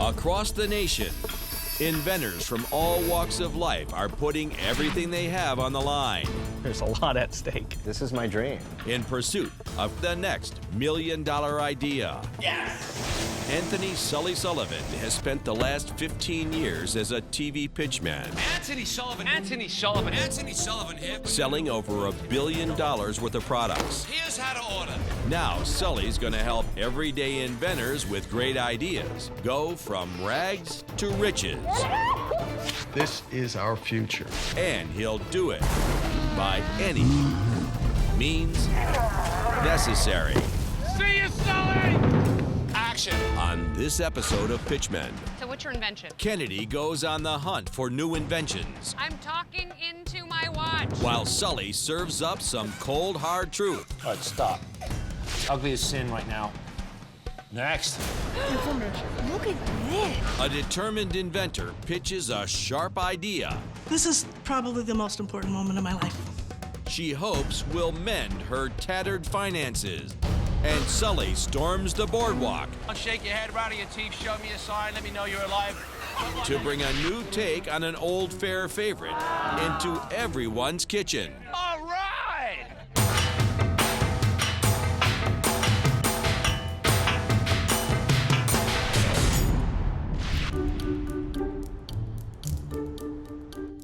Across the nation, inventors from all walks of life are putting everything they have on the line There's a lot at stake. This is my dream. in pursuit of the next million-dollar idea. Yes! Anthony Sully Sullivan has spent the last 15 years as a TV pitchman, Anthony Sullivan here. selling over $1 billion worth of products. Here's how to order. Now, Sully's going to help everyday inventors with great ideas go from rags to riches. This is our future. And he'll do it by any means necessary. See you, Sully! Action. On this episode of Pitchmen, So what's your invention? Kennedy goes on the hunt for new inventions, I'm talking into my watch. while Sully serves up some cold, hard truth. All right, stop. Ugly as sin right now. Next. Look at this. A determined inventor pitches a sharp idea This is probably the most important moment of my life. she hopes will mend her tattered finances. And Sully storms the boardwalk Don't shake your head, rattle your teeth, show me a sign, let me know you're alive. to bring a new take on an old fair favorite into everyone's kitchen. All right!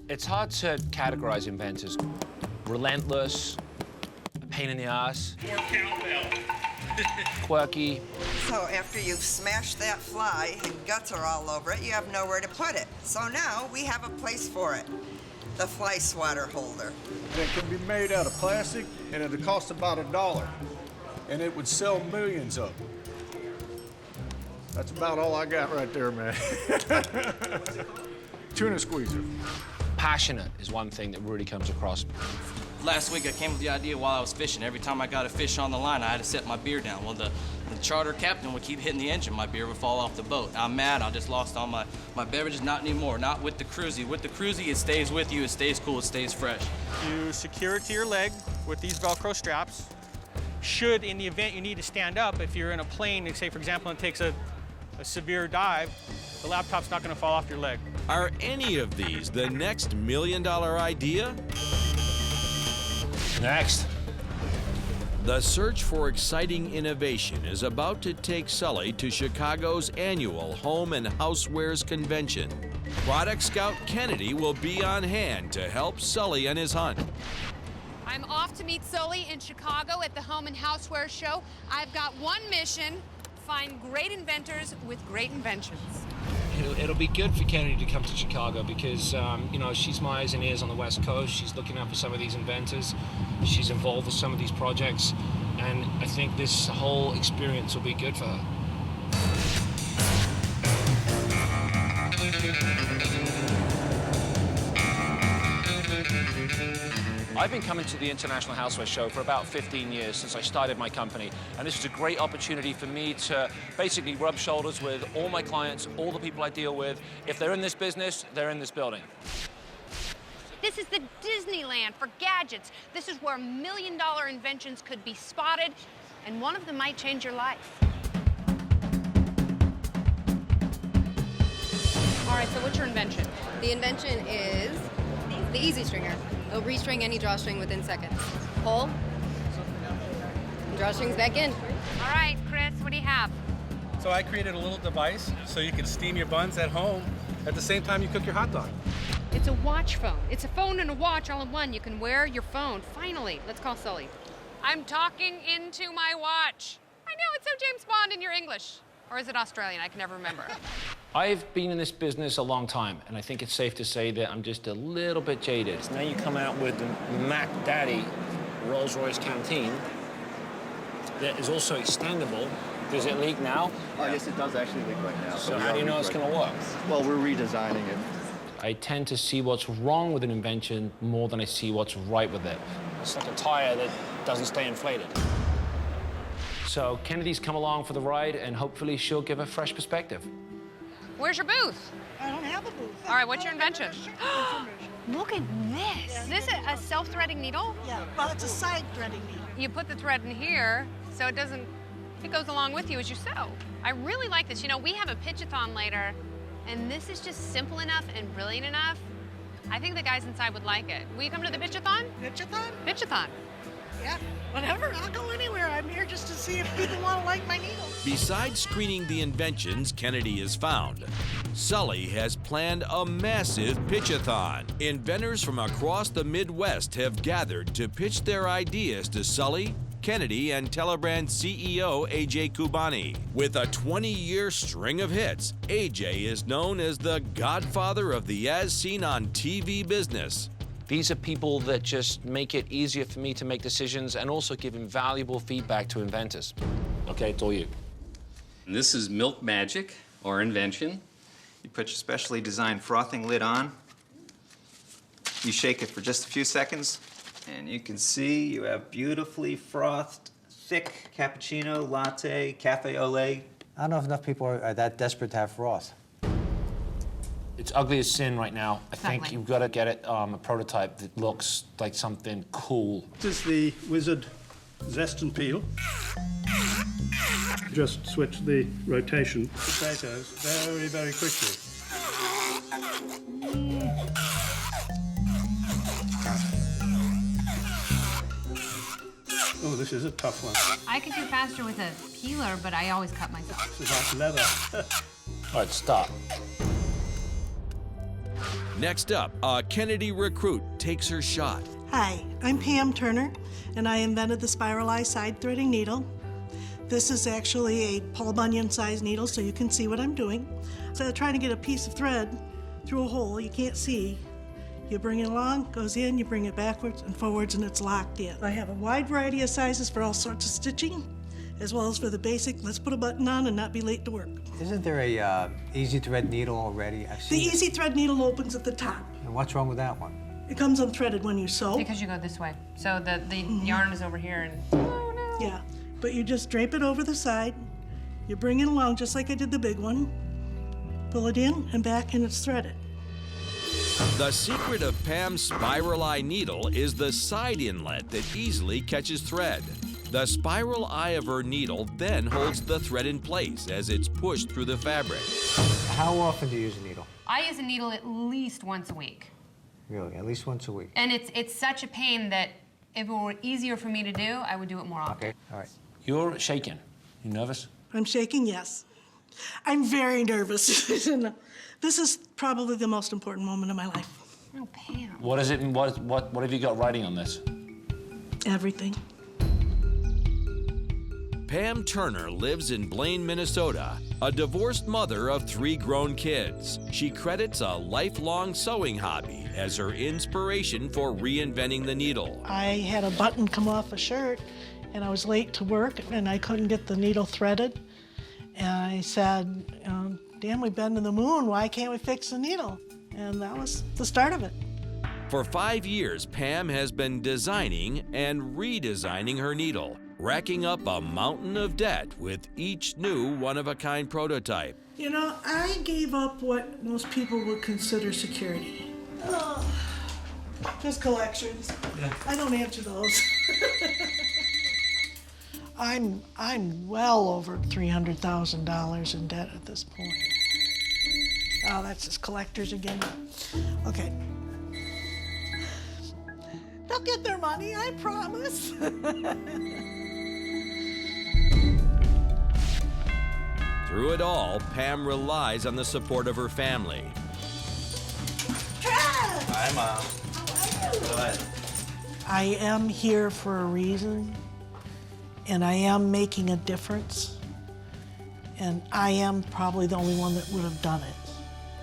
It's hard to categorize inventors. Relentless, a pain in the ass, quirky. So after you've smashed that fly and guts are all over it, you have nowhere to put it. So now we have a place for it. The fly swatter holder. It can be made out of plastic, and it'll cost about $1. And it would sell millions of them. That's about all I got right there, man. Tuna squeezer. Passionate is one thing that really comes across. Last week I came with the idea while I was fishing. Every time I got a fish on the line, I had to set my beer down. Well, the charter captain would keep hitting the engine. My beer would fall off the boat. I'm mad. I just lost all my beverages. Not anymore. Not with the cruisy. With the cruisy, it stays with you. It stays cool. It stays fresh. You secure it to your leg with these Velcro straps. Should, in the event you need to stand up, if you're in a plane, say, for example, and it takes a severe dive, the laptop's not going to fall off your leg. Are any of these the next million-dollar idea? Next. The search for exciting innovation is about to take Sully to Chicago's annual Home and Housewares Convention. Product Scout Kennedy will be on hand to help Sully on his hunt. I'm off to meet Sully in Chicago at the Home and Houseware Show. I've got one mission: find great inventors with great inventions. It'll be good for Kennedy to come to Chicago because, you know, she's my eyes and ears on the West Coast. She's looking out for some of these inventors. She's involved with some of these projects. And I think this whole experience will be good for her. I've been coming to the International Houseware Show for about 15 years since I started my company, and this is a great opportunity for me to basically rub shoulders with all my clients, all the people I deal with. If they're in this business, they're in this building. This is the Disneyland for gadgets. This is where million-dollar inventions could be spotted, and one of them might change your life. All right, so what's your invention? The invention is the Easy Stringer. It'll restring any drawstring within seconds. Pull, drawstrings back in. All right, Chris, what do you have? So I created a little device so you can steam your buns at home at the same time you cook your hot dog. It's a watch phone. It's a phone and a watch all in one. You can wear your phone. Finally, let's call Sully. I'm talking into my watch. I know, it's so James Bond in your English. Or is it Australian? I can never remember. I've been in this business a long time, and I think it's safe to say that I'm just a little bit jaded. Now you come out with the Mac Daddy Rolls-Royce canteen that is also extendable. Does it leak now? Oh, yes, it does actually leak right now. So how do you know it's going to work? Well, we're redesigning it. I tend to see what's wrong with an invention more than I see what's right with it. It's like a tire that doesn't stay inflated. So Kennedy's come along for the ride, and hopefully she'll give a fresh perspective. Where's your booth? I don't have a booth. All right, what's your invention? Look at this. Is this a self-threading needle? Yeah, well, it's a side threading needle. You put the thread in here so it doesn't It goes along with you as you sew. I really like this. You know, we have a pitch-a-thon later, and this is just simple enough and brilliant enough. I think the guys inside would like it. Will you come to the pitch-a-thon? Pitch-a-thon? Pitch-a-thon. Yeah, whatever. I'll go anywhere. I'm here just to see if people want to like my needles. Besides screening the inventions Kennedy has found, Sully has planned a massive pitch-a-thon. Inventors from across the Midwest have gathered to pitch their ideas to Sully, Kennedy, and Telebrand CEO AJ Kubani. With a 20-year string of hits, AJ is known as the godfather of the as-seen-on-TV business. These are people that just make it easier for me to make decisions and also give invaluable feedback to inventors. Okay, it's all you. And this is Milk Magic, or invention. You put your specially designed frothing lid on. You shake it for just a few seconds, and you can see you have beautifully frothed, thick cappuccino, latte, cafe au lait. I don't know if enough people are that desperate to have froth. It's ugly as sin right now. I think Ugly. you've got to get it a prototype that looks like something cool. This is the Wizard Zest and Peel. Just switch the rotation potatoes very, very quickly. Oh, this is a tough one. I could do faster with a peeler, but I always cut myself. This is like leather. All right, stop. Next up, a Kennedy recruit takes her shot. Hi, I'm Pam Turner, and I invented the spiralized side threading needle. This is actually a Paul Bunyan-sized needle, so you can see what I'm doing. So trying to get a piece of thread through a hole you can't see. You bring it along, goes in, you bring it backwards and forwards, and it's locked in. I have a wide variety of sizes for all sorts of stitching, as well as for the basic, let's put a button on and not be late to work. Isn't there a easy thread needle already? I've The seen it. easy thread needle opens at the top. And what's wrong with that one? It comes unthreaded when you sew. Because you go this way. So the yarn is over here and... Yeah, but you just drape it over the side. You bring it along just like I did the big one. Pull it in and back, and it's threaded. The secret of Pam's spiral eye needle is the side inlet that easily catches thread. The spiral eye of her needle then holds the thread in place as it's pushed through the fabric. How often do you use a needle? I use a needle at least once a week. Really, at least once a week? And it's such a pain that if it were easier for me to do, I would do it more often. Okay, all right. You're shaking. You nervous? I'm shaking, yes. I'm very nervous. This is probably the most important moment of my life. Oh, Pam. What is it? What have you got writing on this? Everything. Pam Turner lives in Blaine, Minnesota, a divorced mother of 3 grown kids. She credits a lifelong sewing hobby as her inspiration for reinventing the needle. I had a button come off a shirt, and I was late to work, and I couldn't get the needle threaded. And I said, damn, we've been to the moon. Why can't we fix the needle? And that was the start of it. For 5 years, Pam has been designing and redesigning her needle, racking up a mountain of debt with each new one-of-a-kind prototype. You know, I gave up what most people would consider security. Just collections. Yeah. I don't answer those. I'm well over $300,000 in debt at this point. Oh, that's just collectors again. Okay. They'll get their money, I promise. Through it all, Pam relies on the support of her family. Hi, Mom. Good. I am here for a reason, and I am making a difference, and I am probably the only one that would have done it.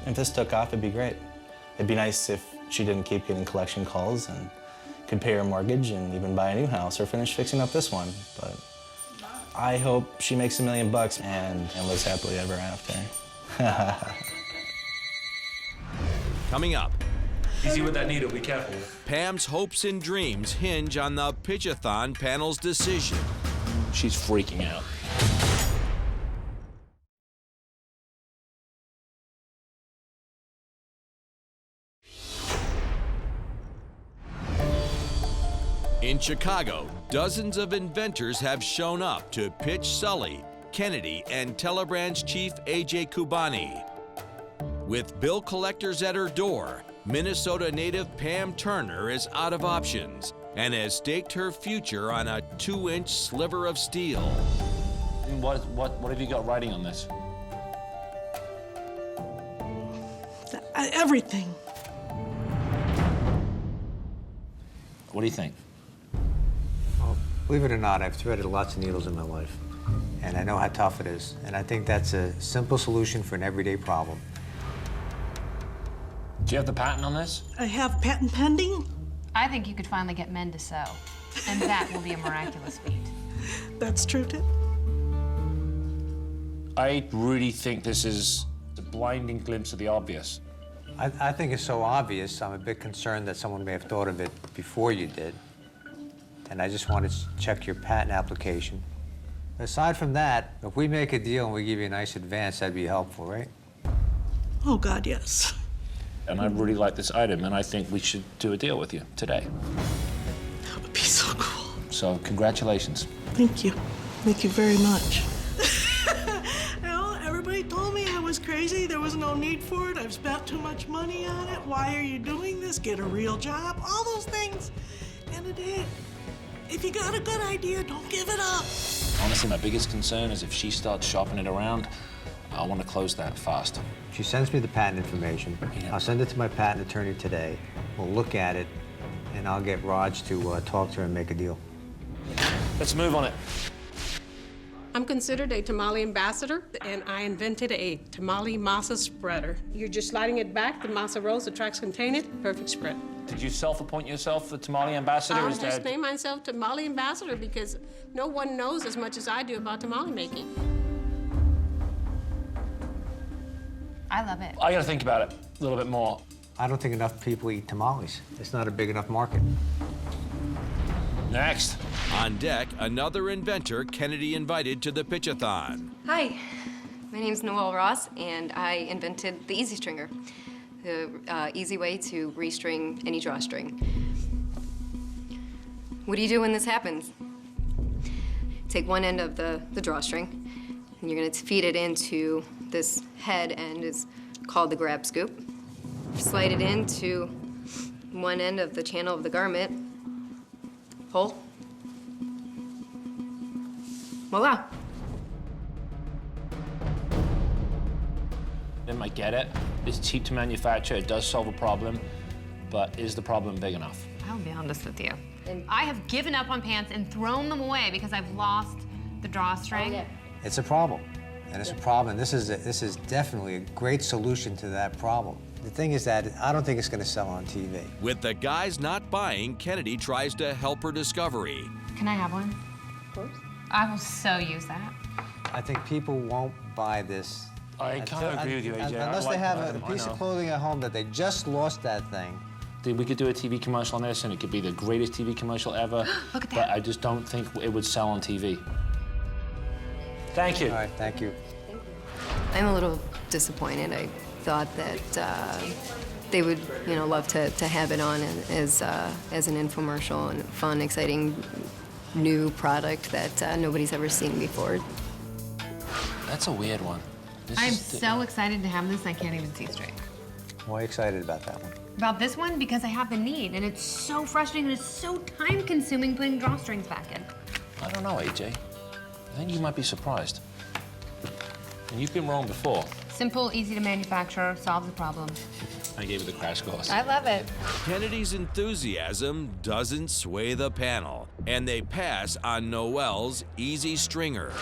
If this took off, it'd be great. It'd be nice if she didn't keep getting collection calls and could pay her mortgage and even buy a new house or finish fixing up this one. But I hope she makes $1 million and lives happily ever after. Coming up, Easy with that needle, be careful. Pam's hopes and dreams hinge on the Pitch-a-thon panel's decision. She's freaking out. In In Chicago, dozens of inventors have shown up to pitch Sully, Kennedy, and Telebrand's chief A.J. Kubani. With bill collectors at her door, Minnesota native Pam Turner is out of options and has staked her future on a 2-inch sliver of steel. What have you got writing on this? Everything. What do you think? Well, believe it or not, I've threaded lots of needles in my life, and I know how tough it is. And I think that's a simple solution for an everyday problem. Do you have the patent on this? I have patent pending. I think you could finally get men to sew, and that will be a miraculous feat. That's true, too. I really think this is a blinding glimpse of the obvious. I think it's so obvious, I'm a bit concerned that someone may have thought of it before you did. And I just want to check your patent application. Aside from that, if we make a deal and we give you a nice advance, that'd be helpful, right? Oh, God, yes. And I really like this item, and I think we should do a deal with you today. That would be so cool. So, congratulations. Thank you. Thank you very much. Everybody told me I was crazy. There was no need for it. I've spent too much money on it. Why are you doing this? Get a real job. All those things. And it did. If you got a good idea, don't give it up. Honestly, my biggest concern is if she starts shopping it around, I want to close that fast. She sends me the patent information. I'll send it to my patent attorney today. We'll look at it, and I'll get Raj to talk to her and make a deal. Let's move on it. I'm considered a tamale ambassador, and I invented a tamale masa spreader. You're just sliding it back, the masa rolls, the tracks contain it, perfect spread. Did you self-appoint yourself the tamale ambassador? I'll just name myself tamale ambassador because no one knows as much as I do about tamale making. I love it. I gotta think about it a little bit more. I don't think enough people eat tamales. It's not a big enough market. Next. On deck, another inventor Kennedy invited to the pitch-a-thon. Hi, my name's Noelle Ross, and I invented the Easy Stringer, the easy way to restring any drawstring. What do you do when this happens? Take one end of the drawstring, and you're gonna feed it into this head end, is called the grab scoop. Slide it into one end of the channel of the garment, pull. Voila. I get it. It's cheap to manufacture. It does solve a problem, but is the problem big enough? I'll be honest with you. I have given up on pants and thrown them away because I've lost the drawstring. Oh, yeah. It's a problem, and it's a problem. This is definitely a great solution to that problem. The thing is that I don't think it's going to sell on TV. With the guys not buying, Kennedy tries to help her discovery. Can I have one? Of course. I will so use that. I think people won't buy this. I kind of agree with you, AJ. Unless they have a piece of clothing at home that they just lost that thing. Dude, we could do a TV commercial on this, and it could be the greatest TV commercial ever. Look at that. But I just don't think it would sell on TV. Thank you. All right, thank you. I'm a little disappointed. I thought that they would, love to have it on as an infomercial and fun, exciting new product that nobody's ever seen before. That's a weird one. I'm so excited to have this, I can't even see straight. Why are you excited about that one? About this one, because I have the need, and it's so frustrating and it's so time-consuming putting drawstrings back in. I don't know, AJ. I think you might be surprised. And you've been wrong before. Simple, easy to manufacture, solves the problem. I gave it the crash course. I love it. Kennedy's enthusiasm doesn't sway the panel, and they pass on Noelle's Easy Stringer.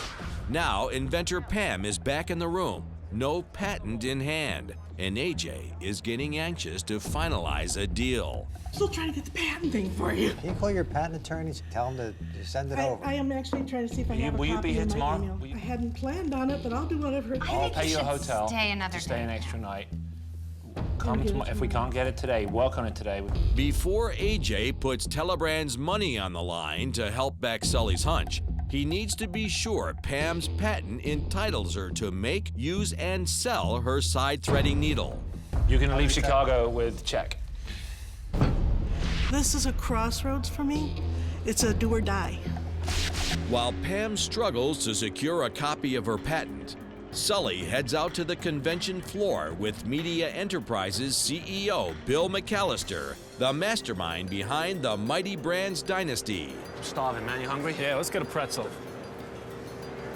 Now, inventor Pam is back in the room, no patent in hand, and AJ is getting anxious to finalize a deal. Still trying to get the patent thing for you. Can you call your patent attorneys? Tell them to send it over. I am actually trying to see if I have a Will you copy be here in my tomorrow? email. I hadn't planned on it, but I'll do whatever it takes. I'll pay you a hotel stay another to stay day. an extra night. Come tomorrow. If we can't get it today, work on it today. Before AJ puts Telebrand's money on the line to help back Sully's hunch, he needs to be sure Pam's patent entitles her to make, use, and sell her side threading needle. You can leave Chicago with check. This is a crossroads for me. It's a do or die. While Pam struggles to secure a copy of her patent, Sully heads out to the convention floor with Media Enterprises CEO Bill McAllister, the mastermind behind the Mighty Brands dynasty. I'm starving, man. You hungry? Yeah, let's get a pretzel.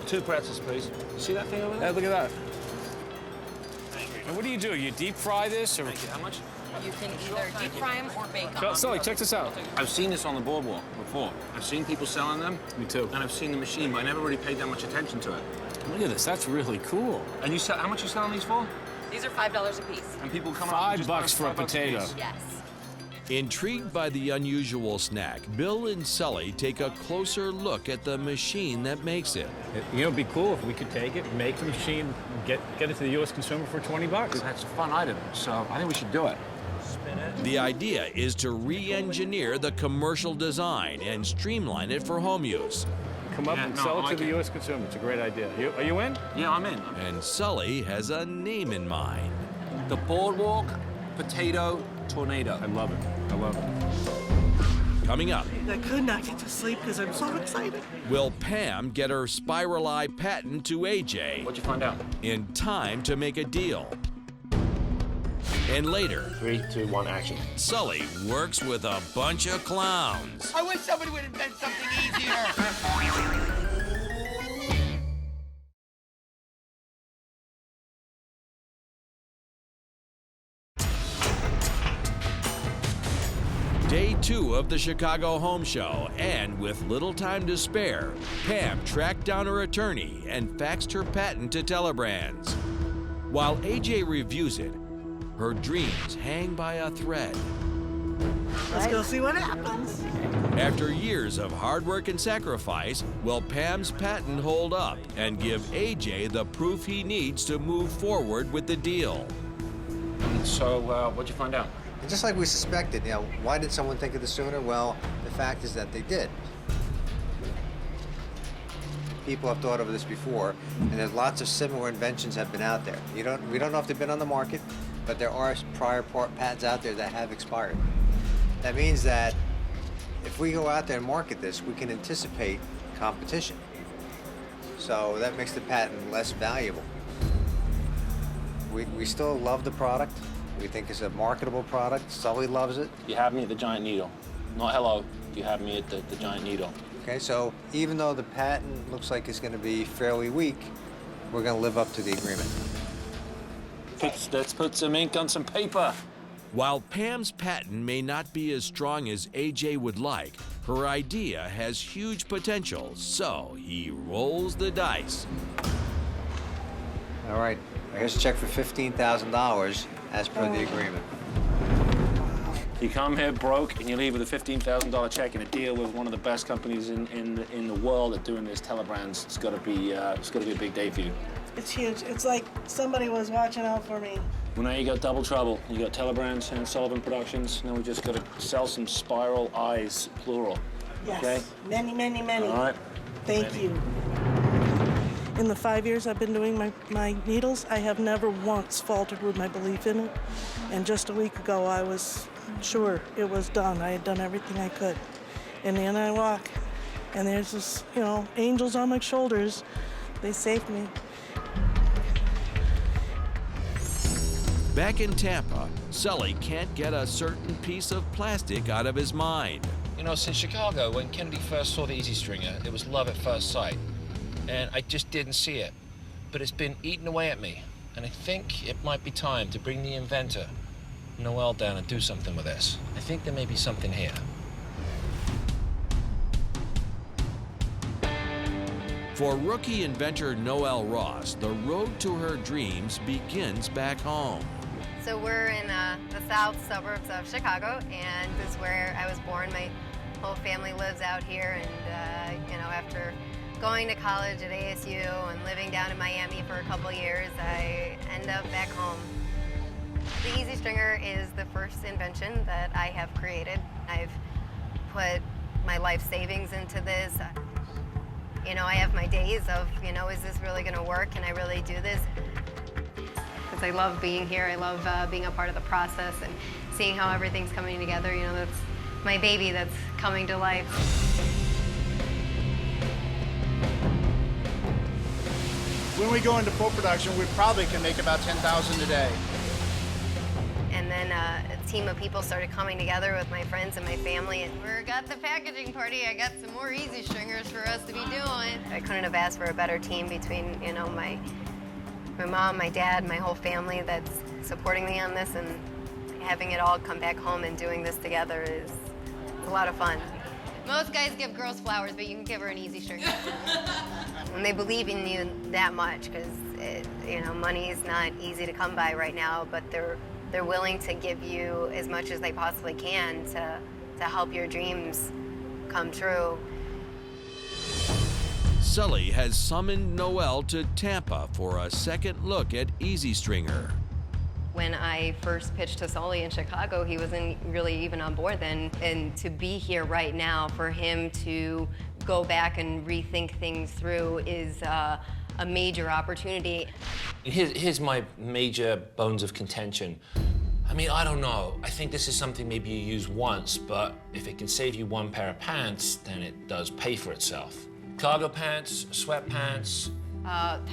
2 pretzels, please. See that thing over there? Yeah, look at that. And what do? You deep fry this or? Thank you. How much? You can either deep fry them or bake them. Sully, check this out. I've seen this on the boardwalk before. I've seen people selling them. Me too. And I've seen the machine, but I never really paid that much attention to it. Look at this. That's really cool. And you sell? How much are you selling these for? These are $5 a piece. And people come up and just $5 for a potato. Yes. Intrigued by the unusual snack, Bill and Sully take a closer look at the machine that makes it. You know, it'd be cool if we could take it, make the machine, get it to the U.S. consumer for $20. That's a fun item, so I think we should do it. The idea is to re-engineer the commercial design and streamline it for home use. Come up and sell it to the U.S. consumer. It's a great idea. Are you in? Yeah, I'm in. And Sully has a name in mind. The Boardwalk Potato Tornado. I love it. I love it. Coming up, I could not get to sleep because I'm so excited. will Pam get her Spiral Eye patent to AJ What'd you find out? in time to make a deal? And later, 3, 2, 1, action. Sully works with a bunch of clowns. I wish somebody would invent something easier. Day 2 of the Chicago Home Show, and with little time to spare, Pam tracked down her attorney and faxed her patent to Telebrands. While AJ reviews it, her dreams hang by a thread. Let's go see what happens. After years of hard work and sacrifice, will Pam's patent hold up and give AJ the proof he needs to move forward with the deal? So, what'd you find out? Just like we suspected, why did someone think of this sooner? Well, the fact is that they did. People have thought of this before, and there's lots of similar inventions have been out there. We don't know if they've been on the market, but there are prior patents out there that have expired. That means that if we go out there and market this, we can anticipate competition. So that makes the patent less valuable. We still love the product. We think it's a marketable product. Sully loves it. You have me at the giant needle. Not hello. You have me at the giant needle. Okay, so even though the patent looks like it's going to be fairly weak, we're going to live up to the agreement. Let's put some ink on some paper. While Pam's patent may not be as strong as AJ would like, her idea has huge potential, so he rolls the dice. All right, here's a check for $15,000 as per the agreement. You come here broke and you leave with a $15,000 check and a deal with one of the best companies in the world at doing this, Telebrands. It's got to be a big day for you. It's huge. It's like somebody was watching out for me. Well, now you got double trouble. You got Telebrands and Sullivan Productions. Now we just got to sell some Spiral Eyes, plural. Yes. Okay? Many, many, many. All right. Thank you. In the 5 years I've been doing my needles, I have never once faltered with my belief in it. And just a week ago, I was sure it was done. I had done everything I could. And then I walk, and there's this, angels on my shoulders. They saved me. Back in Tampa, Sully can't get a certain piece of plastic out of his mind. Since Chicago, when Kennedy first saw the Easy Stringer, it was love at first sight. And I just didn't see it. But it's been eating away at me. And I think it might be time to bring the inventor, Noel, down and do something with this. I think there may be something here. For rookie inventor Noel Ross, the road to her dreams begins back home. So we're in the south suburbs of Chicago, and this is where I was born. My whole family lives out here, and after going to college at ASU and living down in Miami for a couple years, I end up back home. The Easy Stringer is the first invention that I have created. I've put my life savings into this. I have my days of, is this really going to work? Can I really do this? Because I love being here. I love being a part of the process and seeing how everything's coming together. my baby that's coming to life. When we go into full production, we probably can make about 10,000 a day. And then a team of people started coming together with my friends and my family, and we got the packaging party. I got some more easy stringers for us to be doing. I couldn't have asked for a better team between, you know, my mom, my dad, my whole family that's supporting me on this, and having it all come back home and doing this together is a lot of fun. Most guys give girls flowers, but you can give her an easy stringer. And they believe in you that much, because you know, money is not easy to come by right now, but they're willing to give you as much as they possibly can to help your dreams come true. Sully has summoned Noelle to Tampa for a second look at Easy Stringer. When I first pitched to Sully in Chicago, he wasn't really even on board then. And to be here right now, for him to go back and rethink things through is a major opportunity. Here's my major bones of contention. I mean, I don't know. I think this is something maybe you use once, but if it can save you one pair of pants, then it does pay for itself. Cargo pants, sweatpants.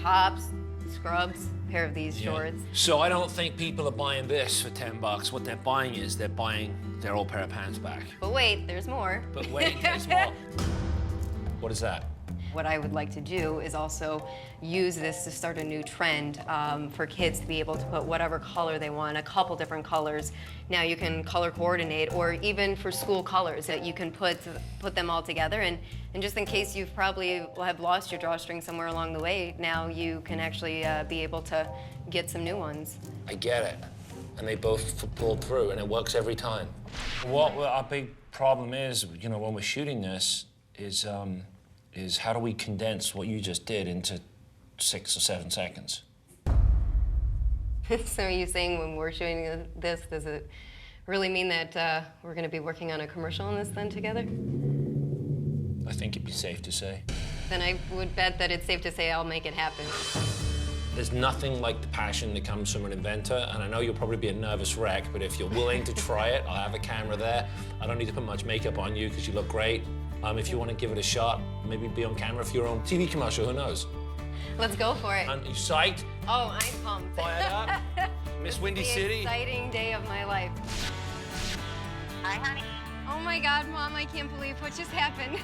Tops, scrubs, pair of these shorts. So I don't think people are buying this for $10. What they're buying is they're buying their old pair of pants back. But wait, there's more. But wait, there's more. What is that? What I would like to do is also use this to start a new trend for kids to be able to put whatever color they want, a couple different colors. Now you can color coordinate, or even for school colors that you can put them all together. And just in case you've probably have lost your drawstring somewhere along the way, now you can actually be able to get some new ones. I get it. And they both pulled through, and it works every time. What our big problem is, you know, when we're shooting this, is how do we condense what you just did into 6 or 7 seconds? So are you saying when we're shooting this, does it really mean that we're going to be working on a commercial on this then together? I think it'd be safe to say. Then I would bet that it's safe to say I'll make it happen. There's nothing like the passion that comes from an inventor, and I know you'll probably be a nervous wreck, but if you're willing to try it, I'll have a camera there. I don't need to put much makeup on you because you look great. If you want to give it a shot, maybe be on camera for your own TV commercial, who knows? Let's go for it. And you psyched? Oh, I'm pumped. Fired up? Miss Windy City? Exciting day of my life. Hi, honey. Oh my God, Mom, I can't believe what just happened.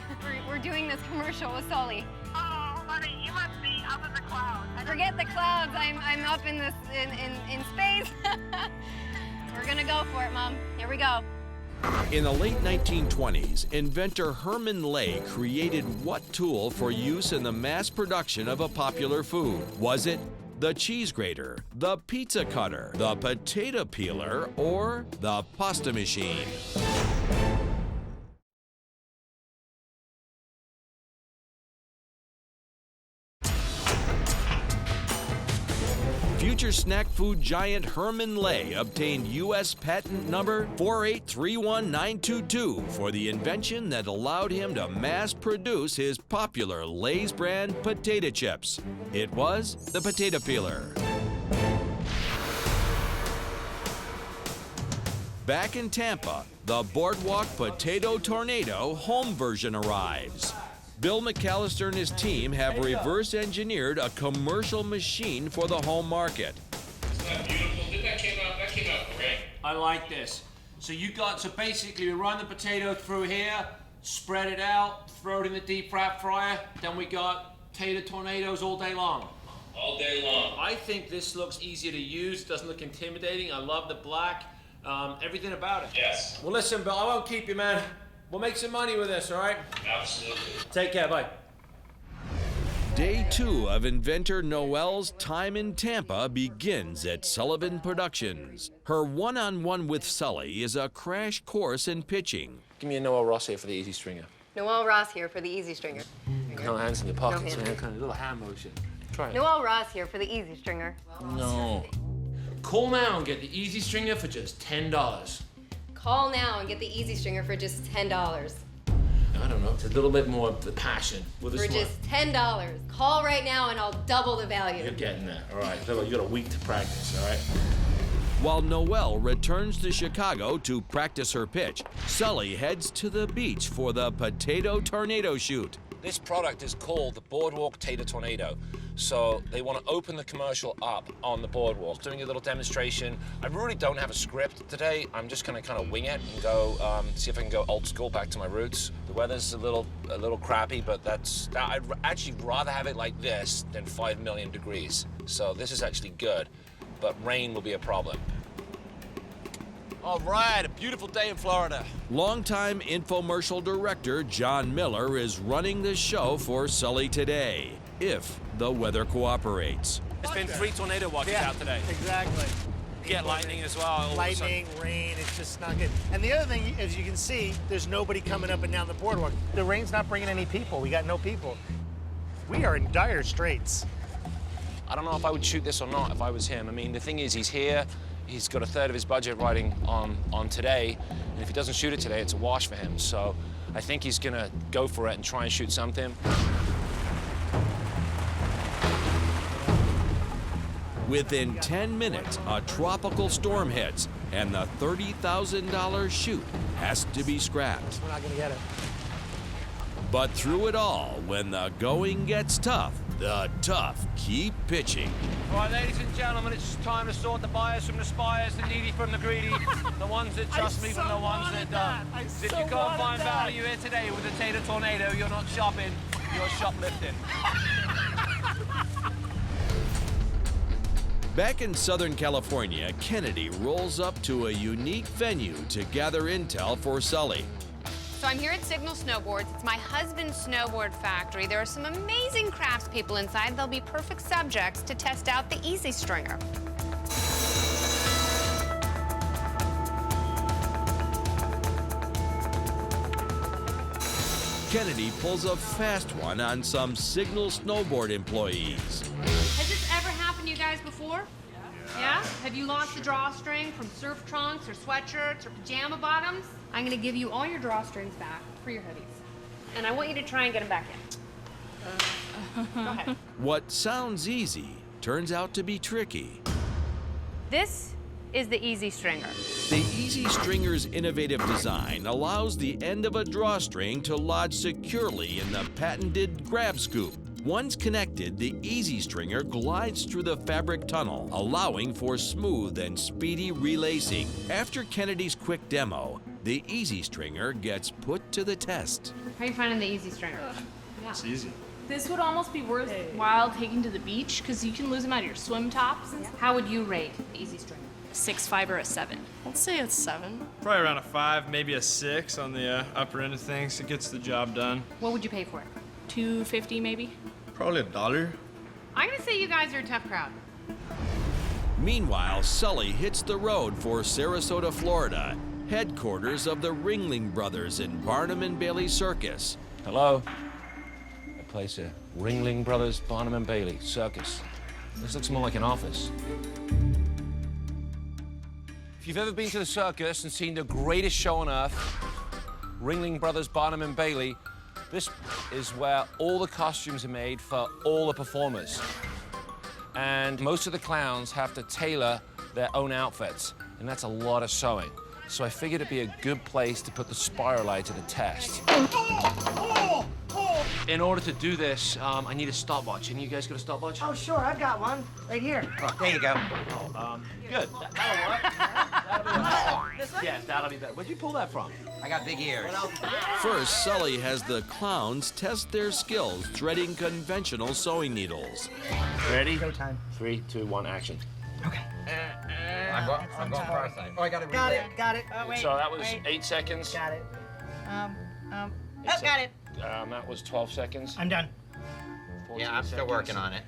We're doing this commercial with Sully. Oh, honey, you must be up in the clouds. Forget the clouds, I'm up in this in space. We're gonna go for it, Mom. Here we go. In the late 1920s, inventor Herman Lay created what tool for use in the mass production of a popular food? Was it the cheese grater, the pizza cutter, the potato peeler, or the pasta machine? Future snack food giant Herman Lay obtained U.S. patent number 4831922 for the invention that allowed him to mass produce his popular Lay's brand potato chips. It was the potato peeler. Back in Tampa, the Boardwalk Potato Tornado home version arrives. Bill McAllister and his team have reverse engineered a commercial machine for the home market. Isn't that beautiful? That came out great. I like this. So basically we run the potato through here, spread it out, throw it in the deep fat fryer, then we got potato tornadoes all day long. All day long. I think this looks easier to use, doesn't look intimidating. I love the black, everything about it. Yes. Well, listen, Bill, I won't keep you, man. We'll make some money with this, all right? Absolutely. Take care, bye. Day 2 of inventor Noelle's time in Tampa begins at Sullivan Productions. Her one-on-one with Sully is a crash course in pitching. Give me a Noel Ross here for the Easy Stringer. Noel Ross here for the Easy Stringer. No hands in your pockets, No man. Kind of little hand motion. Try it. Noel Ross here for the Easy Stringer. No. Call now and get the Easy Stringer for just $10. Call now and get the Easy Stringer for just $10. I don't know. It's a little bit more of the passion. For just $10. Call right now and I'll double the value. You're getting that. All right. You got a week to practice, all right? While Noelle returns to Chicago to practice her pitch, Sully heads to the beach for the potato tornado shoot. This product is called the Boardwalk Tater Tornado. So they want to open the commercial up on the boardwalk, doing a little demonstration. I really don't have a script today. I'm just going to kind of wing it and go see if I can go old school, back to my roots. The weather's a little crappy, but I'd actually rather have it like this than 5 million degrees. So this is actually good, but rain will be a problem. All right, a beautiful day in Florida. Longtime infomercial director John Miller is running the show for Sully today, if the weather cooperates. There's been 3 tornado watches out today. Exactly. You get lightning as well. all of a Lightning, sudden. rain, it's just not good. And the other thing, as you can see, there's nobody coming up and down the boardwalk. The rain's not bringing any people. We got no people. We are in dire straits. I don't know if I would shoot this or not if I was him. I mean, the thing is, he's here. He's got a third of his budget riding on today, and if he doesn't shoot it today, it's a wash for him. So I think he's gonna go for it and try and shoot something. Within 10 minutes, a tropical storm hits, and the $30,000 shoot has to be scrapped. We're not gonna get it. But through it all, when the going gets tough, the tough keep pitching. Right, ladies and gentlemen, it's time to sort the buyers from the spiers, the needy from the greedy, the ones that trust me from the ones that don't. If you can't find value here today with a Tater Tornado, you're not shopping, you're shoplifting. Back in Southern California, Kennedy rolls up to a unique venue to gather intel for Sully. So I'm here at Signal Snowboards. It's my husband's snowboard factory. There are some amazing craftspeople inside. They'll be perfect subjects to test out the Easy Stringer. Kennedy pulls a fast one on some Signal snowboard employees. Has this ever happened to you guys before? Yeah? Have you lost a drawstring from surf trunks or sweatshirts or pajama bottoms? I'm gonna give you all your drawstrings back for your hoodies. And I want you to try and get them back in. Go ahead. What sounds easy turns out to be tricky. This is the Easy Stringer. The Easy Stringer's innovative design allows the end of a drawstring to lodge securely in the patented grab scoop. Once connected, the Easy Stringer glides through the fabric tunnel, allowing for smooth and speedy relacing. After Kennedy's quick demo, the Easy Stringer gets put to the test. How are you finding the Easy Stringer? It's easy. This would almost be worthwhile taking to the beach because you can lose them out of your swim tops. How would you rate the Easy Stringer? 6.5 or a 7. I'd say it's 7. Probably around a 5, maybe a 6 on the upper end of things. It gets the job done. What would you pay for it? $2.50 maybe. Probably $1. I'm gonna say you guys are a tough crowd. Meanwhile, Sully hits the road for Sarasota, Florida, headquarters of the Ringling Brothers in Barnum and Bailey Circus. Hello? A place here. Ringling Brothers, Barnum and Bailey Circus. This looks more like an office. If you've ever been to the circus and seen the greatest show on earth, Ringling Brothers, Barnum and Bailey, this is where all the costumes are made for all the performers. And most of the clowns have to tailor their own outfits, and that's a lot of sewing. So I figured it'd be a good place to put the spiral eye to the test. In order to do this, I need a stopwatch. And you guys got a stopwatch? Oh, sure, I've got one. Right here. Oh, there you go. Oh, good. That'll work. That'll be This one? Yeah, that'll be better. Where'd you pull that from? I got big ears. First, Sully has the clowns test their skills threading conventional sewing needles. Ready? Go time. 3, 2, 1, action. I'm going far side. Oh, I got it. Got it. Oh, wait. So that was 8 seconds. Got it. Oh, got it. That was 12 seconds. I'm done. Yeah, I'm still working on it.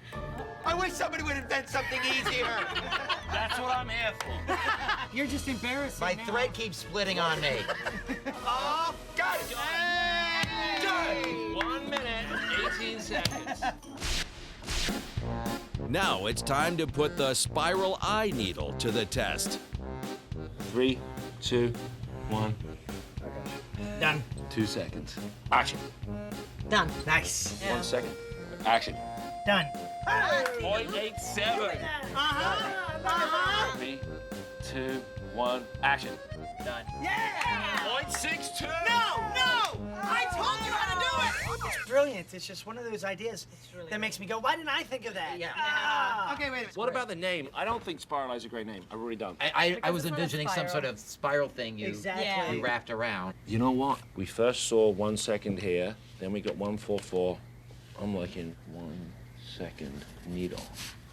I wish somebody would invent something easier. That's what I'm here for. You're just embarrassing. My thread keeps splitting on me. Oh, got it. Done. 1 minute, 18 seconds. Now it's time to put the spiral eye needle to the test. 3, 2, 1. Done. 2 seconds. Action. Done. Nice. 1 second. Action. Done. 0.87. 3, 2, 1, action. Done. Yeah! 0.62! No! I told you how to do it! It's brilliant. It's just one of those ideas that makes me go, why didn't I think of that? Yeah. Okay, wait a minute. What about the name? I don't think Spiralize is a great name. I really don't. I was envisioning some sort of spiral thing you wrapped around. You know what? We first saw 1 second here, then we got 144. I'm liking 1 second needle.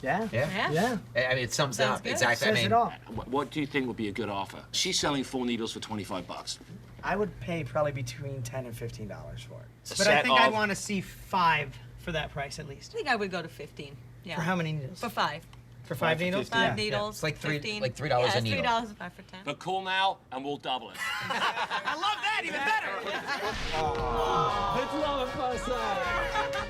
Yeah. I mean, it sums Sounds up good. exactly. Says it all. What do you think would be a good offer? She's selling 4 needles for 25 bucks. I would pay probably between $10 and $15 for it. But I think I want to see 5 for that price at least. I think I would go to 15. Yeah. For how many needles? For 5. For 5 needles? 5 needles. It's like $3 15. a needle. Yeah, $3 and 5 for 10. But call now and we'll double it. I love that even better.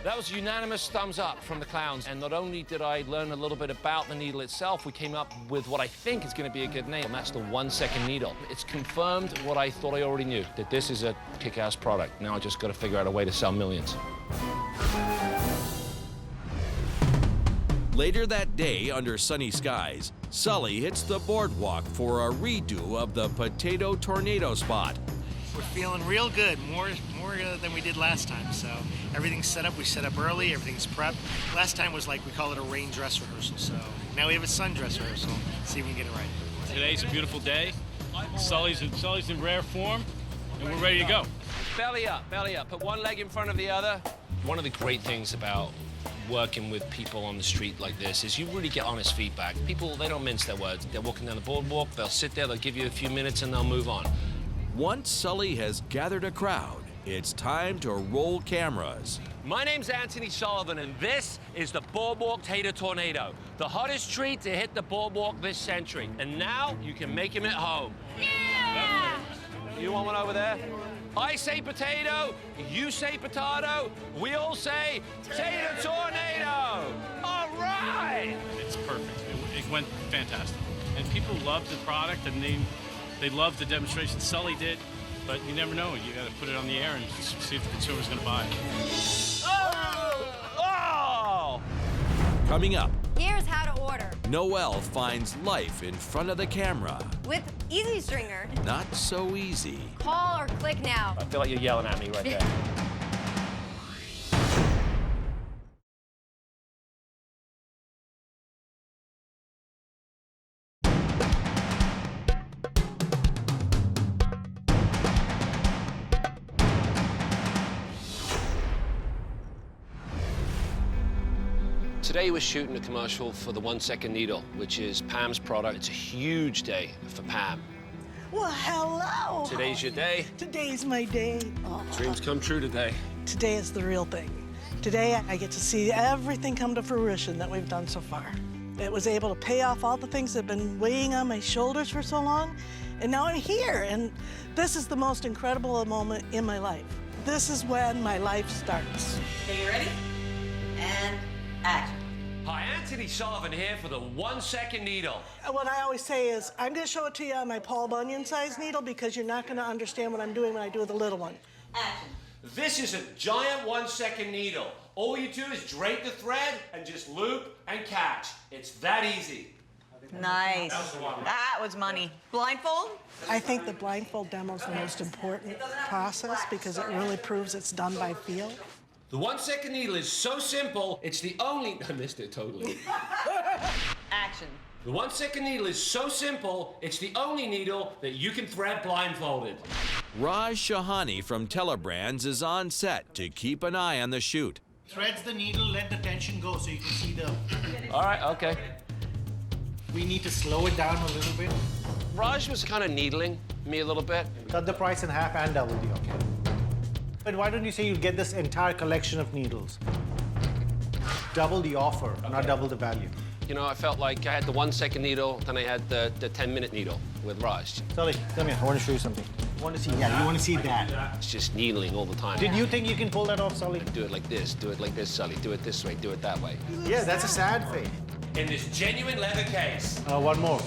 That was a unanimous thumbs up from the clowns. And not only did I learn a little bit about the needle itself, we came up with what I think is going to be a good name, and that's the 1 second needle. It's confirmed what I thought I already knew, that this is a kick-ass product. Now I just got to figure out a way to sell millions. Later that day, under sunny skies, Sully hits the boardwalk for a redo of the potato tornado spot. We're feeling real good, more than we did last time. So everything's set up. We set up early. Everything's prepped. Last time was like we call it a rain dress rehearsal. So now we have a sun dress rehearsal. See if we can get it right. Today's a beautiful day. Sully's in rare form, and we're ready to go. Belly up, belly up. Put one leg in front of the other. One of the great things about working with people on the street like this is you really get honest feedback. People, they don't mince their words. They're walking down the boardwalk, they'll sit there, they'll give you a few minutes, and they'll move on. Once Sully has gathered a crowd, it's time to roll cameras. My name's Anthony Sullivan, and this is the Boardwalk Tater Tornado, the hottest treat to hit the boardwalk this century. And now you can make him at home. Yeah! You want one over there? I say potato, you say potato, we all say Tater Tornado! All right! It's perfect. It went fantastic. And people loved the product, and they loved the demonstration Sully did, but you never know. You got to put it on the air and see if the consumer's going to buy it. Oh! Coming up, Here's how to order. Noelle finds life in front of the camera With Easy Stringer. not so easy. Call or click now. I feel like you're yelling at me right there. Today we're shooting a commercial for the 1 second needle, which is Pam's product. It's a huge day for Pam. Well, hello. Today's your day. Today's my day. Oh, Dreams come true today. today is the real thing. Today, I get to see everything come to fruition that we've done so far. It was able to pay off all the things that have been weighing on my shoulders for so long, and now I'm here, and this is the most incredible moment in my life. This is when my life starts. Okay, you ready? And action. Hi, Anthony Sullivan here for the 1 second needle. What I always say is, I'm gonna show it to you on my Paul Bunyan size needle because you're not gonna understand what I'm doing when I do the little one. Action. This is a giant 1 second needle. All you do is drape the thread and just loop and catch. It's that easy. Nice. That was the one. That was money. Blindfold? I think the blindfold demo is the most important process because it really proves it's done by feel. The 1 second needle is so simple, it's the only... I missed it totally. Action. The 1 second needle is so simple, it's the only needle that you can thread blindfolded. Raj Shahani from Telebrands is on set to keep an eye on the shoot. Threads the needle, let the tension go so you can see the... All right, okay. We need to slow it down a little bit. Raj was kind of needling me a little bit. Cut the price in half and double the okay. But why don't you say you get this entire collection of needles? Double the offer, not double the value. You know, I felt like I had the 1 second needle, then I had the 10-minute needle with Raj. Sully, come here. I want to show you something. You want to see? Yeah, you want to see that. It's just needling all the time. Did you think you can pull that off, Sully? Do it like this, Sully. Do it this way, do it that way. Yeah, that's a sad thing. In this genuine leather case. One more.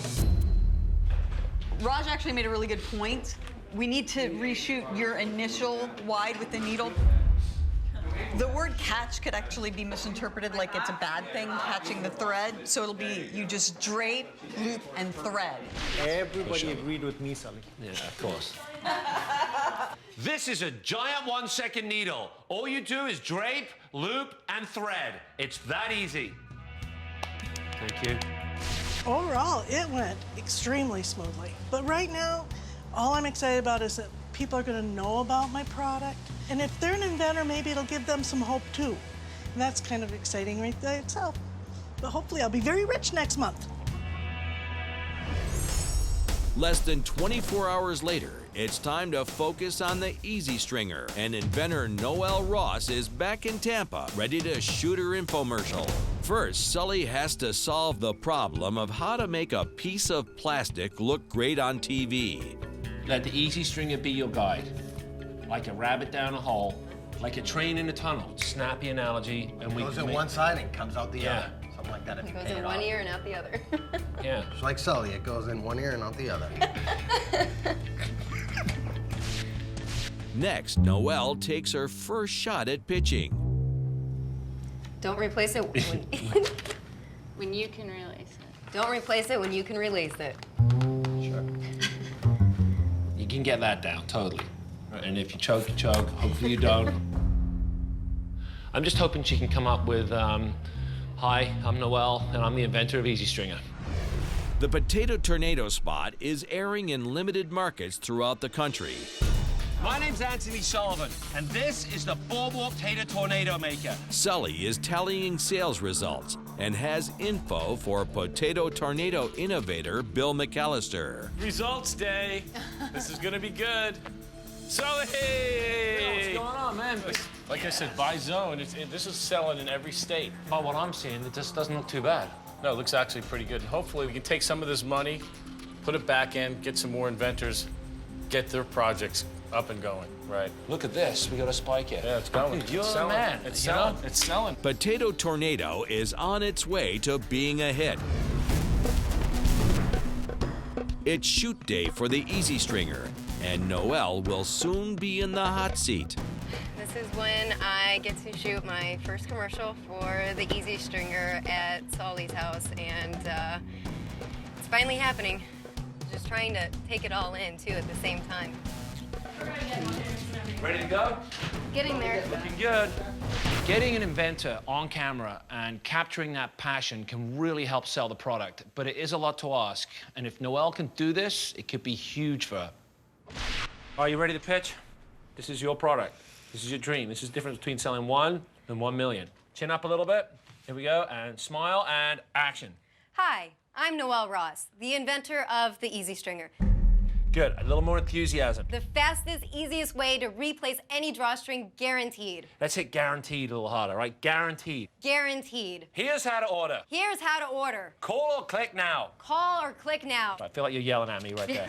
Raj actually made a really good point. We need to reshoot your initial wide with the needle. The word catch could actually be misinterpreted like it's a bad thing, catching the thread. So it'll be you just drape, loop, and thread. Everybody agreed with me, Sully. Yeah, of course. This is a giant 1-second needle. All you do is drape, loop, and thread. It's that easy. Thank you. Overall, it went extremely smoothly. But right now, all I'm excited about is that people are going to know about my product. And if they're an inventor, maybe it'll give them some hope too. And that's kind of exciting right there itself. But hopefully I'll be very rich next month. Less than 24 hours later, it's time to focus on the Easy Stringer, and inventor Noelle Ross is back in Tampa, ready to shoot her infomercial. First, Sully has to solve the problem of how to make a piece of plastic look great on TV. Let the Easy Stringer be your guide. Like a rabbit down a hole, like a train in a tunnel. Snappy analogy, and we goes in one side and comes out the Yeah. other. Something like that if It you goes pay in it one off. ear and out the other. Yeah. It's like Sully, it goes in one ear and out the other. Next, Noelle takes her first shot at pitching. Don't replace it when you can release it. Don't replace it when you can release it. Sure. You can get that down, totally. And if you choke, you choke. Hopefully you don't. I'm just hoping she can come up with, hi, I'm Noelle, and I'm the inventor of Easy Stringer. The Potato Tornado spot is airing in limited markets throughout the country. My name's Anthony Sullivan, and this is the Boardwalk Tater Tornado Maker. Sully is tallying sales results and has info for Potato Tornado innovator Bill McAllister. Results day. This is gonna be good. Sully! What's going on, man? Like I said, by zone, this is selling in every state. By what I'm seeing, it just doesn't look too bad. No, it looks actually pretty good. Hopefully we can take some of this money, put it back in, get some more inventors, get their projects up and going, right? Look at this. We got a spike here. Yeah, it's going. Dude, you're It's the selling. man. It's you selling. know? It's selling. Potato Tornado is on its way to being a hit. It's shoot day for the Easy Stringer, and Noelle will soon be in the hot seat. This is when I get to shoot my first commercial for the Easy Stringer at Sully's house, and it's finally happening. Just trying to take it all in, too, at the same time. Ready to go? Getting there. Looking good. Getting an inventor on camera and capturing that passion can really help sell the product, but it is a lot to ask. And if Noelle can do this, it could be huge for her. Are you ready to pitch? This is your product. This is your dream. This is the difference between selling 1 and 1 million. Chin up a little bit. Here we go. And smile and action. Hi, I'm Noelle Ross, the inventor of the Easy Stringer. Good. A little more enthusiasm. The fastest, easiest way to replace any drawstring, guaranteed. Let's hit guaranteed a little harder, right? Guaranteed. Guaranteed. Here's how to order. Here's how to order. Call or click now. Call or click now. I feel like you're yelling at me right there.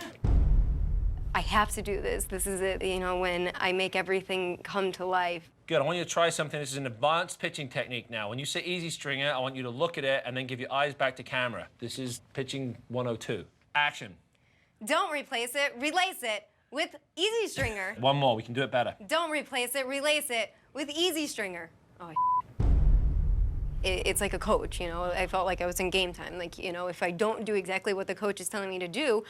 I have to do this. This is it, you know, when I make everything come to life. Good. I want you to try something. This is an advanced pitching technique now. When you say Easy Stringer, I want you to look at it and then give your eyes back to camera. This is pitching 102. Action. Don't replace it, relace it with Easy Stringer. One more. We can do it better. Don't replace it, relace it with Easy Stringer. Oh, it's like a coach, you know. I felt like I was in game time. Like, you know, if I don't do exactly what the coach is telling me to do,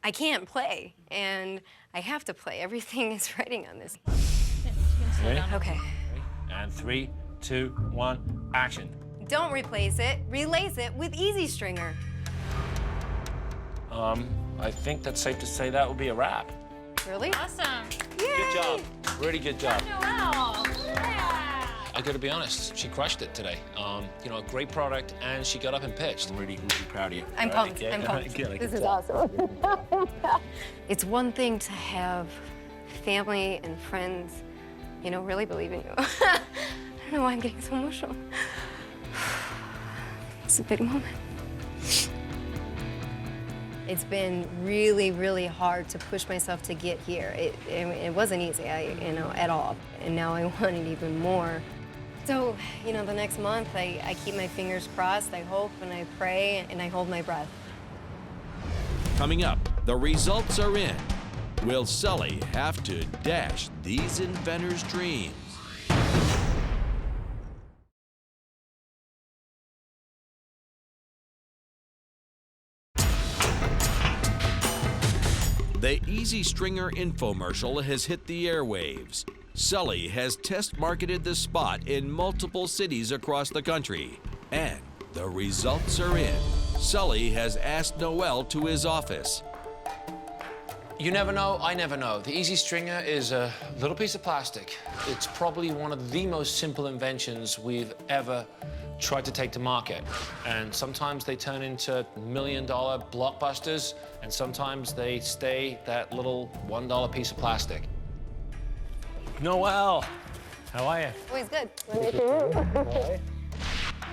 I can't play. And I have to play. Everything is writing on this. Ready? Okay. And 3, 2, 1, action. Don't replace it, relace it with Easy Stringer. I think that's safe to say that will be a wrap. Really? Awesome. Good job. Really good job. Noelle. Yeah. I got to be honest, she crushed it today. You know, a great product, and she got up and pitched. I'm really proud of you. I'm pumped. I'm pumped. This is awesome. It's one thing to have family and friends, you know, really believe in you. I don't know why I'm getting so emotional. It's a big moment. It's been really, really hard to push myself to get here. It wasn't easy, you know, at all. And now I want it even more. So, you know, the next month, I keep my fingers crossed, I hope, and I pray, and I hold my breath. Coming up, the results are in. Will Sully have to dash these inventors' dreams? The Easy Stringer infomercial has hit the airwaves. Sully has test marketed the spot in multiple cities across the country. And the results are in. Sully has asked Noel to his office. You never know, I never know. The Easy Stringer is a little piece of plastic. It's probably one of the most simple inventions we've ever tried to take to market. And sometimes they turn into million-dollar blockbusters, and sometimes they stay that little $1 piece of plastic. Noel, how are you? Always good.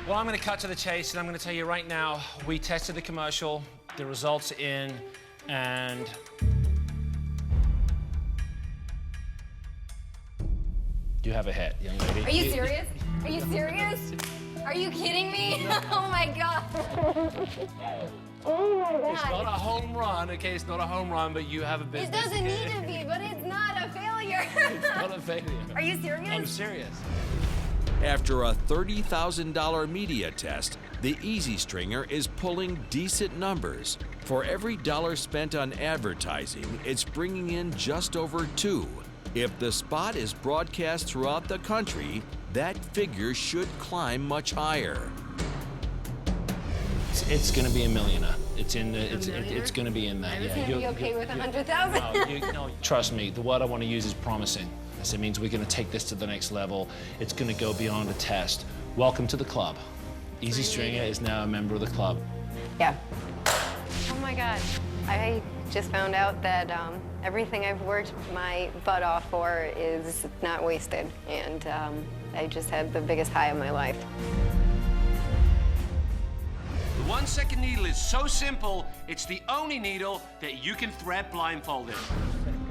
Well, I'm going to cut to the chase, and I'm going to tell you right now, we tested the commercial, the results in, and you have a hit, young lady. Are you serious? Are you serious? Are you kidding me? Oh my God. Oh my God. It's not a home run, okay? It's not a home run, but you have a business. It doesn't need to be, but it's not a failure. It's not a failure. Are you serious? I'm serious. After a $30,000 media test, the Easy Stringer is pulling decent numbers. For every dollar spent on advertising, it's bringing in just over $2. If the spot is broadcast throughout the country, that figure should climb much higher. It's going to be a millionaire. It's in the. It's going to be in that. I was going to be okay with 100,000. No, trust me. The word I want to use is promising. It means we're going to take this to the next level. It's going to go beyond a test. Welcome to the club. Easy Stringer is now a member of the club. Yeah. Oh my God. I just found out that everything I've worked my butt off for is not wasted, and I just had the biggest high of my life. The 1 second needle is so simple, it's the only needle that you can thread blindfolded.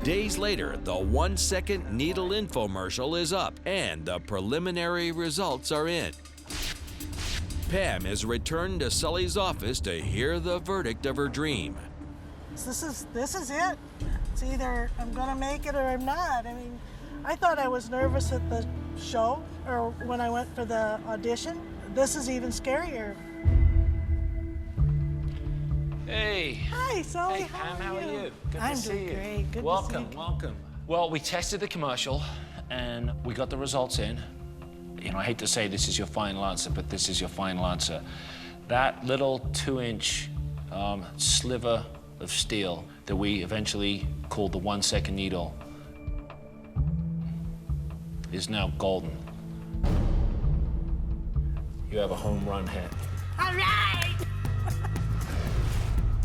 Days later, the 1 second needle infomercial is up and the preliminary results are in. Pam is returned to Sully's office to hear the verdict of her dream. This is it. It's either I'm gonna make it or I'm not. I mean, I thought I was nervous at the show or when I went for the audition. This is even scarier. Hey. Hi, Sully. Hey, Pam, how are you? Good I'm to see doing you. great. Good welcome, to see you. welcome. Well, we tested the commercial and we got the results in. You know, I hate to say this is your final answer, but this is your final answer. That little 2-inch sliver of steel that we eventually called the 1 second needle is now golden. You have a home run hit. All right.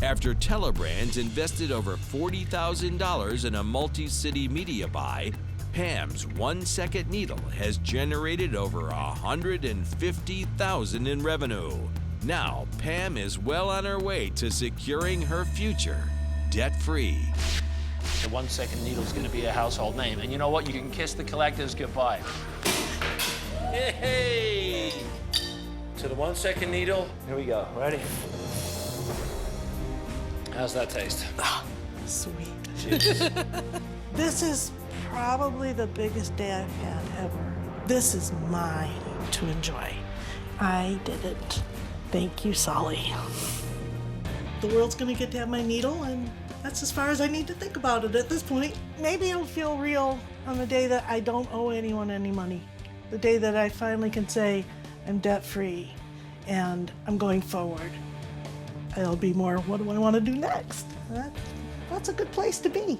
After Telebrands invested over $40,000 in a multi-city media buy, Pam's 1 second needle has generated over $150,000 in revenue. Now, Pam is well on her way to securing her future debt-free. The 1 second needle is going to be a household name. And you know what? You can kiss the collectors goodbye. Hey! To the 1 second needle. Here we go. Ready? How's that taste? Oh, sweet. Cheers. This is probably the biggest day I've had ever. This is mine to enjoy. I did it. Thank you, Sully. The world's gonna get to have my needle, and that's as far as I need to think about it at this point. Maybe it'll feel real on the day that I don't owe anyone any money. The day that I finally can say I'm debt-free and I'm going forward. It'll be more, what do I want to do next? That's a good place to be.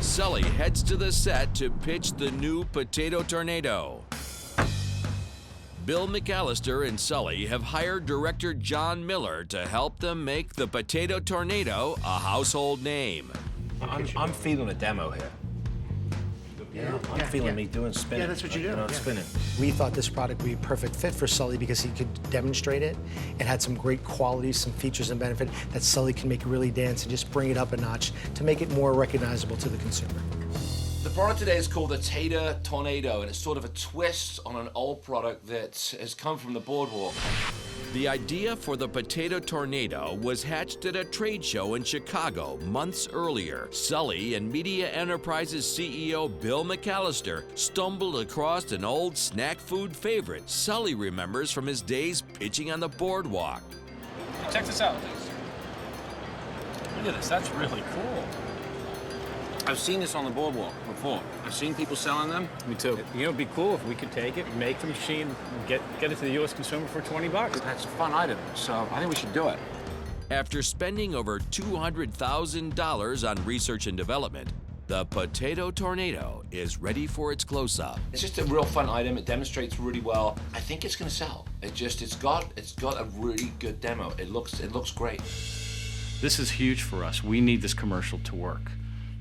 Sully heads to the set to pitch the new Potato Tornado. Bill McAllister and Sully have hired director John Miller to help them make the Potato Tornado a household name. I'm feeling a demo here. I'm feeling me doing spinning. Yeah, that's what you do. Spinning. We thought this product would be a perfect fit for Sully because he could demonstrate it. It had some great qualities, some features and benefit that Sully can make really dance and just bring it up a notch to make it more recognizable to the consumer. The product today is called the Tater Tornado, and it's sort of a twist on an old product that has come from the boardwalk. The idea for the Potato Tornado was hatched at a trade show in Chicago months earlier. Sully and Media Enterprises CEO Bill McAllister stumbled across an old snack food favorite Sully remembers from his days pitching on the boardwalk. Check this out. Look at this, that's really cool. I've seen this on the boardwalk before. I've seen people selling them. Me too. You know, it'd be cool if we could take it, make the machine, get it to the U.S. consumer for $20. That's a fun item, so I think we should do it. After spending over $200,000 on research and development, the Potato Tornado is ready for its close-up. It's just a real fun item. It demonstrates really well. I think it's going to sell. It's got a really good demo. It looks great. This is huge for us. We need this commercial to work.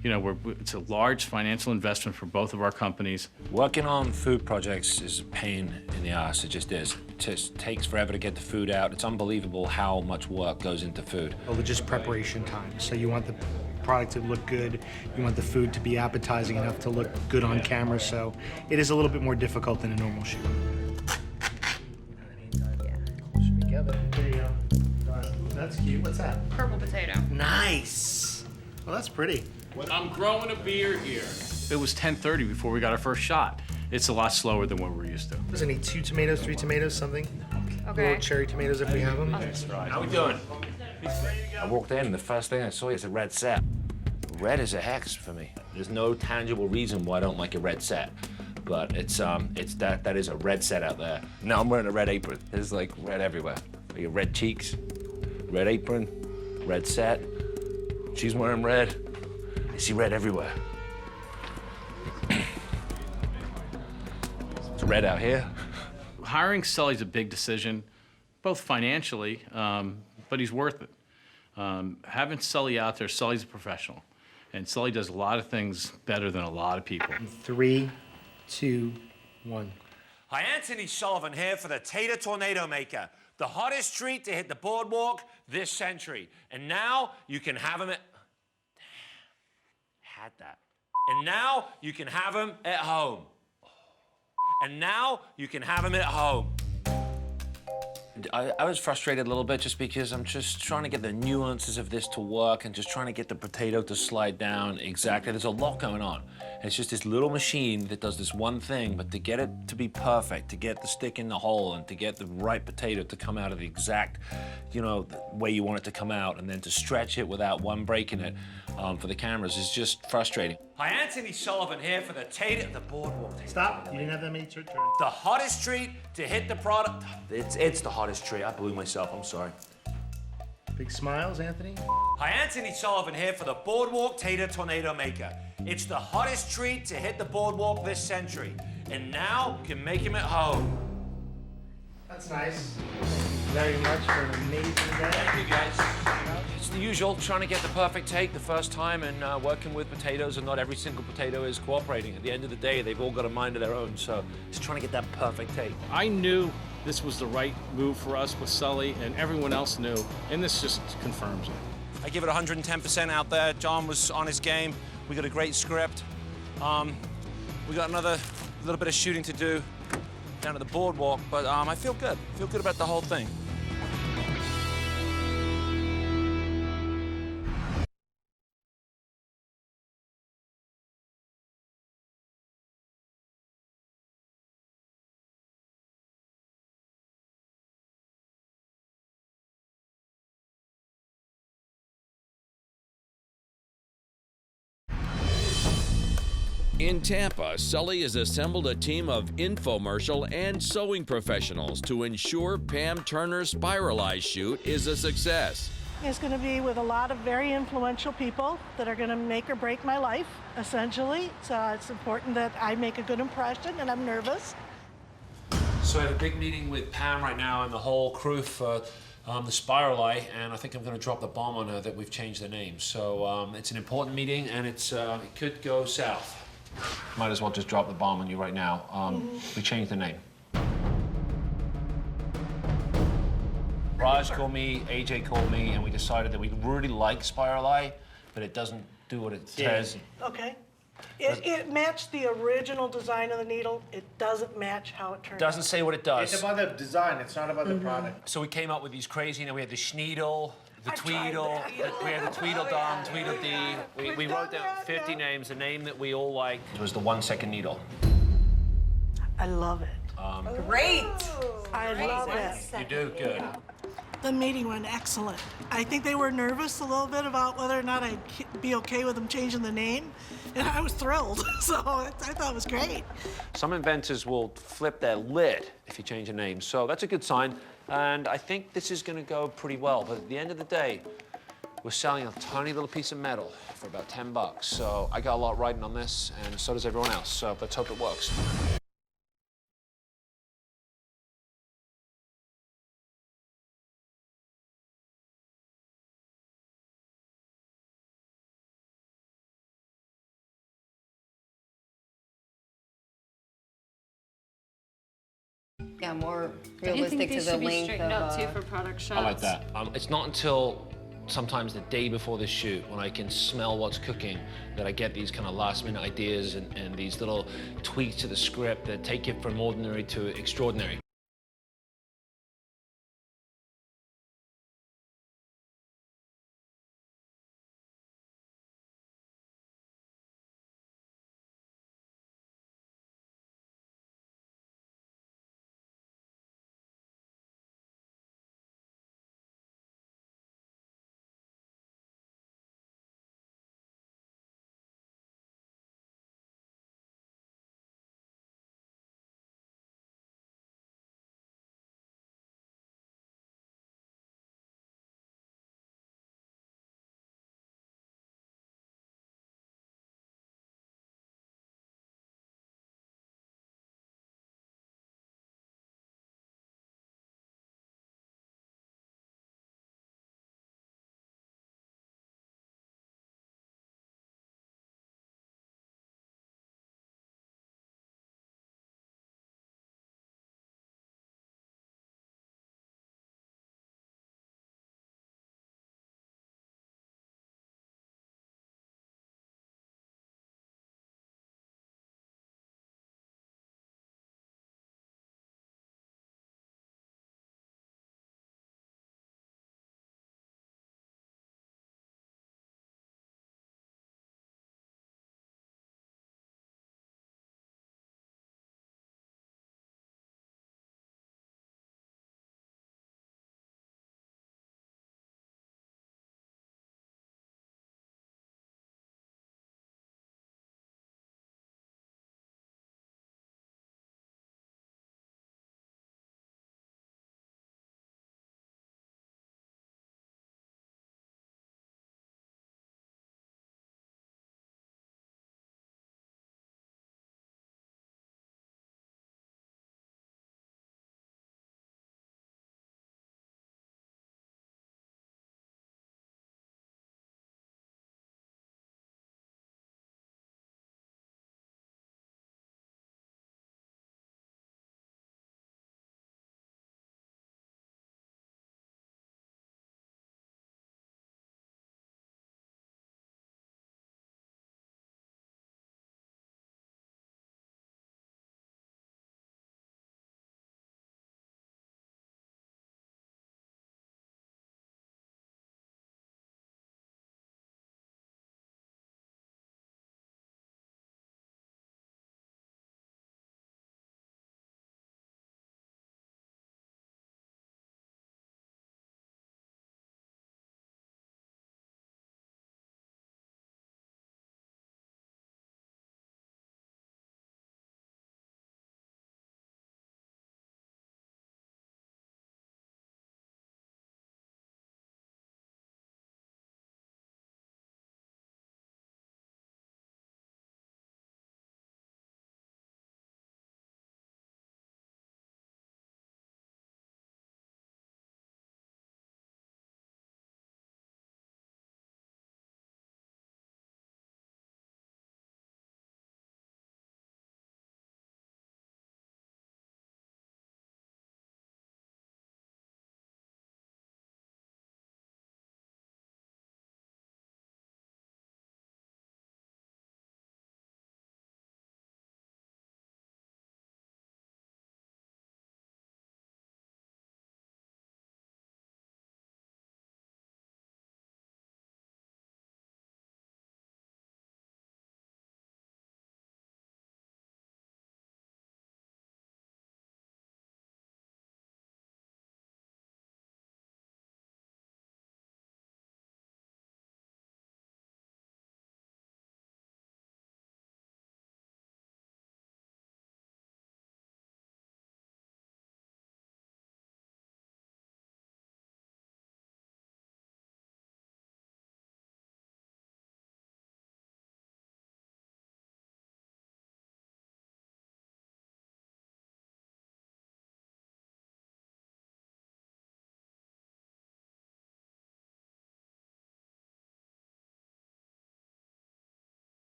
You know, it's a large financial investment for both of our companies. Working on food projects is a pain in the ass. It just is. It just takes forever to get the food out. It's unbelievable how much work goes into food. Well, just preparation time. So you want the product to look good. You want the food to be appetizing enough to look good on camera. So it is a little bit more difficult than a normal shoot. Closer together. There you go. That's cute. What's that? Purple potato. Nice. Well, that's pretty. I'm growing a beard here. It was 10:30 before we got our first shot. It's a lot slower than what we're used to. Does it need 2 tomatoes, 3 tomatoes, something? Okay. Little cherry tomatoes if we have them. That's right. How we doing? I walked in and the first thing I saw is a red set. Red is a hex for me. There's no tangible reason why I don't like a red set. But it's that is a red set out there. Now I'm wearing a red apron. There's like red everywhere. Like red cheeks, red apron, red set. She's wearing red. I see red everywhere. It's red out here. Hiring Sully's a big decision, both financially, but he's worth it. Having Sully out there, Sully's a professional, and Sully does a lot of things better than a lot of people. 3, 2, 1. Hi, Anthony Sullivan here for the Tater Tornado Maker, the hottest treat to hit the boardwalk this century. And now you can have them at... Had that. And now you can have them at home. And now you can have them at home. I was frustrated a little bit just because I'm just trying to get the nuances of this to work and just trying to get the potato to slide down exactly. There's a lot going on. It's just this little machine that does this one thing, but to get it to be perfect, to get the stick in the hole and to get the right potato to come out of the exact, you know, way you want it to come out, and then to stretch it without one break in it for the cameras is just frustrating. Hi, Anthony Sullivan here for the boardwalk. Stop. You didn't have that many turns. The hottest treat to hit the product. It's the hottest treat. I blew myself. I'm sorry. Big smiles, Anthony. Hi, Anthony Sullivan here for the Boardwalk Tater Tornado Maker. It's the hottest treat to hit the boardwalk this century. And now you can make him at home. That's nice. Thank you very much for an amazing day. Thank you, guys. It's the usual, trying to get the perfect take the first time and working with potatoes, and not every single potato is cooperating. At the end of the day, they've all got a mind of their own, so it's trying to get that perfect take. I knew this was the right move for us with Sully, and everyone else knew, and this just confirms it. I give it 110% out there. John was on his game. We got a great script. We got another little bit of shooting to do down at the boardwalk, but I feel good. I feel good about the whole thing. In Tampa, Sully has assembled a team of infomercial and sewing professionals to ensure Pam Turner's Spiralized shoot is a success. It's going to be with a lot of very influential people that are going to make or break my life, essentially. So it's important that I make a good impression, and I'm nervous. So I have a big meeting with Pam right now and the whole crew for the Spiral Eye, and I think I'm going to drop the bomb on her that we've changed the name. So it's an important meeting, and it could go south. Might as well just drop the bomb on you right now. We changed the name. Raj called me, AJ called me, and we decided that we really like Spiral Eye, but it doesn't do what it says. Okay. It matched the original design of the needle. It doesn't match how it turned out. Doesn't say what it does. It's about the design, it's not about the product. So we came up with these crazy, we had the Schneedle, the Tweedle, we had the Tweedledum, Tweedledee. We wrote down 50 names. The name that we all liked was the 1 second needle. I love it. Great! I love it. You do? Good. The meeting went excellent. I think they were nervous a little bit about whether or not I'd be okay with them changing the name, and I was thrilled. So I thought it was great. Some inventors will flip their lid if you change a name, so that's a good sign. And I think this is going to go pretty well. But at the end of the day, we're selling a tiny little piece of metal for about $10. So I got a lot riding on this, and so does everyone else. So let's hope it works. Yeah, more Do you think realistic they to the should be length straightened of. out too for product shots? I like that. It's not until sometimes the day before the shoot when I can smell what's cooking that I get these kind of last-minute ideas and these little tweaks to the script that take it from ordinary to extraordinary.